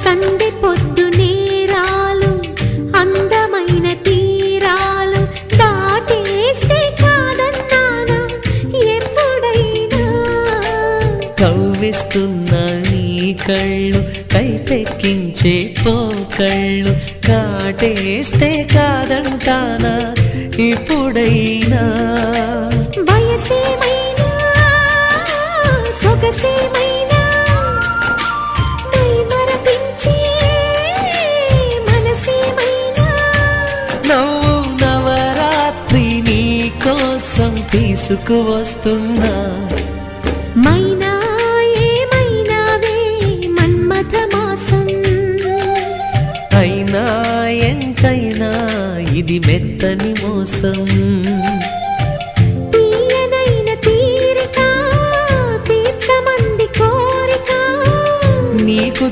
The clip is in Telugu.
సందె పొద్దు నేరాలు అందమైన తీరాలు దాటేస్తే కాదన్నానా ఎప్పుడైనా కవ్విస్తున్న నీ కళ్ళు కైపెక్కించే పోకళ్ళు కాటేస్తే కాదంటానా ఇప్పుడైనా వయసేమైనా సొగసేమైనా మైమరపించే మనసేమైనా నవ్వు నవరాత్రి నీ కోసం తీసుకువస్తున్నా మైనా ఏమైనావే మన్మథ మాసం అయినా ఎంతైనా ఇది మెత్తని మోసం తీయనైన తీరిక తీర్చమంది కోరిక నీకు